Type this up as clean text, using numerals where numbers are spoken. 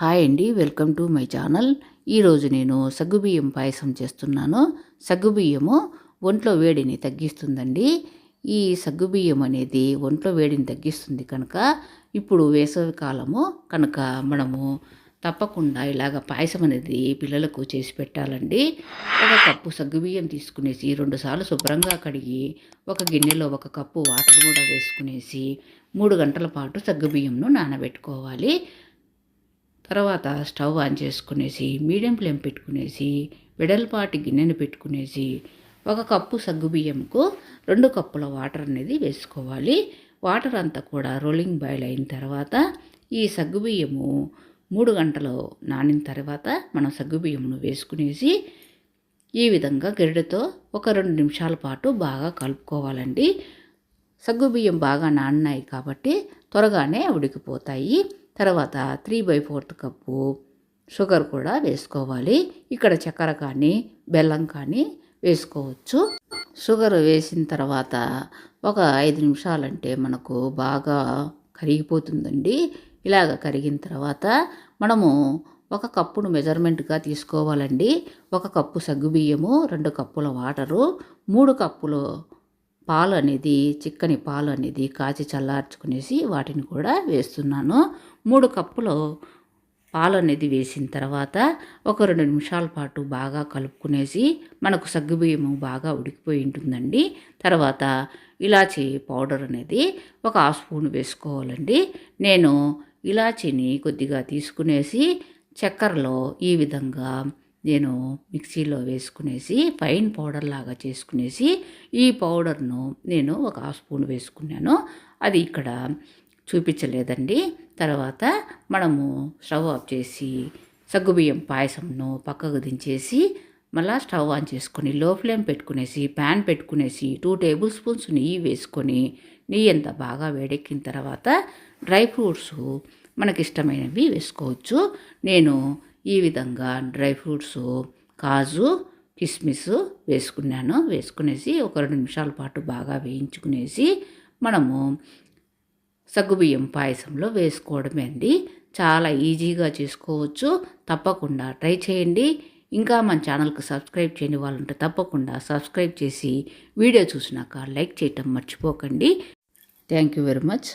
Hi అండి, welcome to my channel. ఈరోజు నేను సగ్గుబియ్యం పాయసం చేస్తున్నాను. సగ్గుబియ్యము ఒంట్లో వేడిని తగ్గిస్తుందండి. ఈ సగ్గుబియ్యం అనేది ఒంట్లో వేడిని తగ్గిస్తుంది కనుక ఇప్పుడు వేసవి కాలము కనుక మనము తప్పకుండా ఇలాగ పాయసం అనేది పిల్లలకు చేసి పెట్టాలండి. ఒక కప్పు సగ్గుబియ్యం తీసుకునేసి 2 సార్లు శుభ్రంగా కడిగి ఒక గిన్నెలో 1 కప్పు వాటర్ కూడా వేసుకునేసి 3 గంటల పాటు సగ్గుబియ్యంను నానబెట్టుకోవాలి. తర్వాత స్టవ్ ఆన్ చేసుకునేసి మీడియం ఫ్లేమ్ పెట్టుకునేసి వెడల్పాటి గిన్నెను పెట్టుకునేసి 1 కప్పు సగ్గుబియ్యంకు 2 కప్పుల వాటర్ అనేది వేసుకోవాలి. వాటర్ అంతా కూడా రోలింగ్ బాయిల్ అయిన తర్వాత ఈ సగ్గుబియ్యము 3 గంటలు నానిన తర్వాత మనం సగ్గుబియ్యమును వేసుకునేసి ఈ విధంగా గరిటెతో ఒక 2 నిమిషాల పాటు బాగా కలుపుకోవాలండి. సగ్గుబియ్యం బాగా నానినాయి కాబట్టి త్వరగానే ఉడికిపోతాయి. తర్వాత 3/4 కప్పు షుగర్ కూడా వేసుకోవాలి. ఇక్కడ చక్కెర కానీ బెల్లం కానీ వేసుకోవచ్చు. షుగర్ వేసిన తర్వాత ఒక 5 నిమిషాలంటే మనకు బాగా కరిగిపోతుందండి. ఇలాగ కరిగిన తర్వాత మనము 1 కప్పును మెజర్మెంట్గా తీసుకోవాలండి. 1 కప్పు సగ్గుబియ్యము, 2 కప్పుల వాటరు, 3 కప్పులు పాలు అనేది చిక్కని పాలు అనేది కాచి చల్లార్చుకునేసి వాటిని కూడా వేస్తున్నాను. 3 కప్పులు పాలు అనేది వేసిన తర్వాత ఒక 2 నిమిషాల పాటు బాగా కలుపుకునేసి మనకు సగ్గుబియ్యము బాగా ఉడికిపోయి ఉంటుందండి. తర్వాత ఇలాచీ పౌడర్ అనేది 1 హాఫ్ స్పూన్ వేసుకోవాలండి. నేను ఇలాచీని కొద్దిగా తీసుకునేసి చక్కెరలో ఈ విధంగా నేను మిక్సీలో వేసుకునేసి ఫైన్ పౌడర్ లాగా చేసుకునేసి ఈ పౌడర్ను నేను 1 హాఫ్ స్పూన్ వేసుకున్నాను. అది ఇక్కడ చూపించలేదండి. తర్వాత మనము స్టవ్ ఆఫ్ చేసి సగ్గుబియ్యం పాయసంను పక్కకు దించేసి మళ్ళీ స్టవ్ ఆన్ చేసుకొని లో ఫ్లేమ్ పెట్టుకునేసి ప్యాన్ పెట్టుకునేసి 2 టేబుల్ స్పూన్స్ నెయ్యి వేసుకొని నెయ్యి అంతా బాగా వేడెక్కిన తర్వాత డ్రై ఫ్రూట్స్ మనకిష్టమైనవి వేసుకోవచ్చు. నేను ఈ విధంగా డ్రై ఫ్రూట్స్ కాజు కిస్మిస్ వేసుకునేసి ఒక 2 నిమిషాల పాటు బాగా వేయించుకునేసి మనము సగ్గుబియ్యం పాయసంలో వేసుకోవడమే అండి. చాలా ఈజీగా చేసుకోవచ్చు. తప్పకుండా ట్రై చేయండి. ఇంకా మన ఛానల్కి సబ్స్క్రైబ్ చేయని వాళ్ళు ఉంటే తప్పకుండా సబ్స్క్రైబ్ చేసి వీడియో చూసినాక లైక్ చేయటం మర్చిపోకండి. Thank you very much.